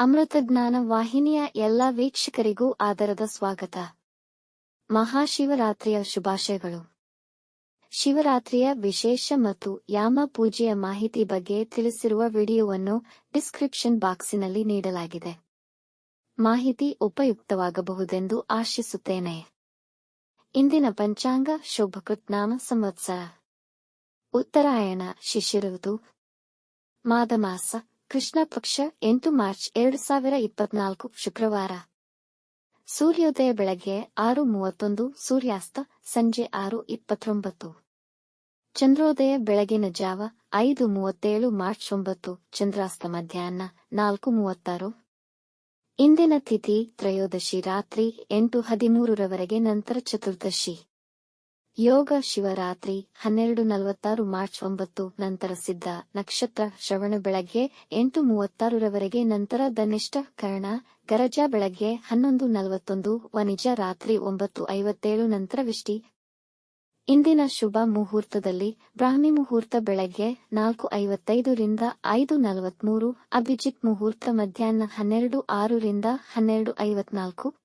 ಅಮೃತಜ್ಞಾನ ವಾಹಿನಿಯ ಎಲ್ಲ ವೀಕ್ಷಕರಿಗೂ ಆದರದ ಸ್ವಾಗತ. ಮಹಾಶಿವರಾತ್ರಿಯ ಶುಭಾಶಯಗಳು. ಶಿವರಾತ್ರಿಯ ವಿಶೇಷ ಮತ್ತು ಯಾಮ ಪೂಜೆಯ ಮಾಹಿತಿ ಬಗ್ಗೆ ತಿಳಿಸಿರುವ ವಿಡಿಯೋವನ್ನು ಡಿಸ್ಕ್ರಿಪ್ಷನ್ ಬಾಕ್ಸಿನಲ್ಲಿ ನೀಡಲಾಗಿದೆ. ಮಾಹಿತಿ ಉಪಯುಕ್ತವಾಗಬಹುದೆಂದು ಆಶಿಸುತ್ತೇನೆ. ಇಂದಿನ ಪಂಚಾಂಗ ಶುಭಕೃತ್ ನಾಮ ಸಂವತ್ಸರ ಉತ್ತರಾಯಣ ಶಿಶಿರ ಋತು ಮಾಘಮಾಸ ಕೃಷ್ಣ ಪಕ್ಷ 8 ಮಾರ್ಚ್ 2024 ಶುಕ್ರವಾರ. ಸೂರ್ಯೋದಯ ಬೆಳಗ್ಗೆ 6:31, ಸೂರ್ಯಾಸ್ತ ಸಂಜೆ 6:29. ಚಂದ್ರೋದಯ ಬೆಳಗಿನ ಜಾವ 5:37 ಮಾರ್ಚ್ 9, ಚಂದ್ರಾಸ್ತ ಮಧ್ಯಾಹ್ನ 4:36. ಇಂದಿನ ತಿಥಿ ತ್ರಯೋದಶಿ ರಾತ್ರಿ 8:13 ರವರೆಗೆ, ನಂತರ ಚತುರ್ದಶಿ. ಯೋಗ ಶಿವರಾತ್ರಿ 12:46 ಮಾರ್ಚ್ 9, ನಂತರ ಸಿದ್ಧ ನಕ್ಷತ್ರ ಶ್ರವಣ ಬೆಳಗ್ಗೆ 8:36 ರವರೆಗೆ, ನಂತರ ಧನಿಷ್ಠ ಕರ್ಣ ಗರಜ ಬೆಳಗ್ಗೆ 11:41 ವನಿಜ ರಾತ್ರಿ 9:57, ನಂತರ ವಿಷ್ಟಿ. ಇಂದಿನ ಶುಭ ಮುಹೂರ್ತದಲ್ಲಿ ಬ್ರಾಹ್ಮಿ ಮುಹೂರ್ತ ಬೆಳಗ್ಗೆ 4:55 ರಿಂದ 5:43, ಅಭಿಜಿತ್ ಮುಹೂರ್ತ ಮಧ್ಯಾಹ್ನ 12:06 ರಿಂದ 12:54,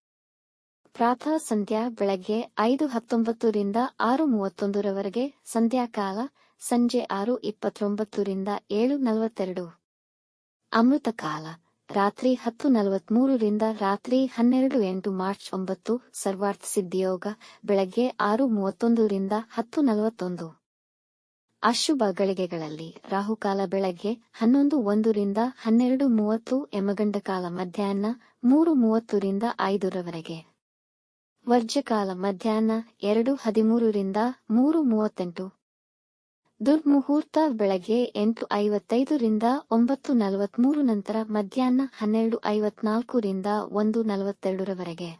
ಪ್ರಾತಃ ಸಂಧ್ಯಾ ಬೆಳಗ್ಗೆ 5:19 ರಿಂದ 6:31 ರವರೆಗೆ, ಸಂಧ್ಯಾಕಾಲ ಸಂಜೆ 6:29 ರಿಂದ 7:42. ಅಮೃತ ಕಾಲ ರಾತ್ರಿ 10:43 ರಿಂದ ರಾತ್ರಿ 12:08 ಮಾರ್ಚ್ 9, ಸರ್ವಾರ್ಥ ಸಿದ್ಧಿಯೋಗ ಬೆಳಗ್ಗೆ 6:31 ರಿಂದ 10:41. ಅಶುಭ ಗಳಿಗೆಗಳಲ್ಲಿ ರಾಹುಕಾಲ ಬೆಳಗ್ಗೆ 11:01 ರಿಂದ 12:30, ಯಮಗಂಡ ಕಾಲ ಮಧ್ಯಾಹ್ನ 3:30 ರಿಂದ 5 ರವರೆಗೆ, ವರ್ಜ್ಯಕಾಲ ಮಧ್ಯಾಹ್ನ 2:13 ರಿಂದ 3:38. ದುರ್ಮುಹೂರ್ತ ಬೆಳಗ್ಗೆ 8:55 ರಿಂದ 9:43, ನಂತರ ಮಧ್ಯಾಹ್ನ 12:54 ರಿಂದ 1:42 ರವರೆಗೆ.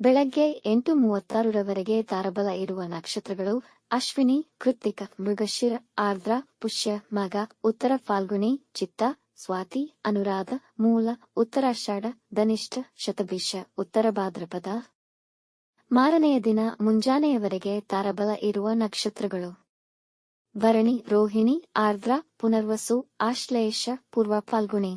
ಬೆಳಗ್ಗೆ 8:36 ರವರೆಗೆ ತಾರಬಲ ಇರುವ ನಕ್ಷತ್ರಗಳು ಅಶ್ವಿನಿ, ಕೃತ್ತಿಕ, ಮೃಗಶಿರ, ಆರ್ದ್ರ, ಪುಷ್ಯ, ಮಗ, ಉತ್ತರ ಫಾಲ್ಗುಣಿ, ಚಿತ್ತ, ಸ್ವಾತಿ, ಅನುರಾಧ, ಮೂಲ, ಉತ್ತರಾಷಾಢ, ಧನಿಷ್ಠ, ಶತಭಿಷ, ಉತ್ತರ ಭಾದ್ರಪದ. ಮಾರನೆಯ ದಿನ ಮುಂಜಾನೆಯವರೆಗೆ ತಾರಬಲ ಇರುವ ನಕ್ಷತ್ರಗಳು ಭರಣಿ, ರೋಹಿಣಿ, ಆರ್ದ್ರ, ಪುನರ್ವಸು, ಆಶ್ಲೇಷ, ಪೂರ್ವ ಫಾಲ್ಗುಣಿ,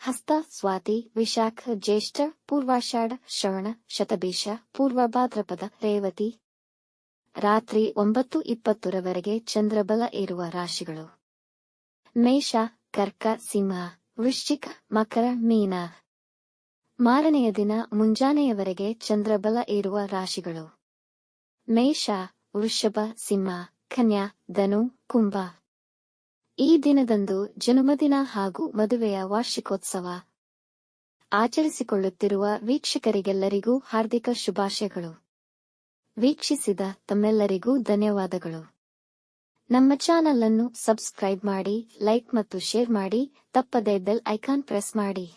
ಹಸ್ತ, ಸ್ವಾತಿ, ವಿಶಾಖ, ಜ್ಯೇಷ್ಠ, ಪೂರ್ವಾಷಾಢ, ಶ್ರವಣ, ಶತಭಿಷ, ಪೂರ್ವ ಭಾದ್ರಪದ, ರೇವತಿ. ರಾತ್ರಿ 9:20 ರವರೆಗೆ ಚಂದ್ರಬಲ ಇರುವ ರಾಶಿಗಳು ಮೇಷ, ಕರ್ಕ, ಸಿಂಹ, ವೃಶ್ಚಿಕ, ಮಕರ, ಮೀನ. ಮಾರನೆಯ ದಿನ ಮುಂಜಾನೆಯವರೆಗೆ ಚಂದ್ರಬಲ ಇರುವ ರಾಶಿಗಳು ಮೇಷ, ವೃಷಭ, ಸಿಂಹ, ಕನ್ಯಾ, ಧನು, ಕುಂಭ. ಈ ದಿನದಂದು ಜನ್ಮದಿನ ಹಾಗೂ ಮದುವೆಯ ವಾರ್ಷಿಕೋತ್ಸವ ಆಚರಿಸಿಕೊಳ್ಳುತ್ತಿರುವ ವೀಕ್ಷಕರಿಗೆಲ್ಲರಿಗೂ ಹಾರ್ದಿಕ ಶುಭಾಶಯಗಳು. ವೀಕ್ಷಿಸಿದ ತಮ್ಮೆಲ್ಲರಿಗೂ ಧನ್ಯವಾದಗಳು. ನಮ್ಮ ಚಾನಲ್ ಅನ್ನು ಸಬ್ಸ್ಕ್ರೈಬ್ ಮಾಡಿ, ಲೈಕ್ ಮತ್ತು ಶೇರ್ ಮಾಡಿ, ತಪ್ಪದೇ ಬೆಲ್ ಐಕಾನ್ ಪ್ರೆಸ್ ಮಾಡಿ.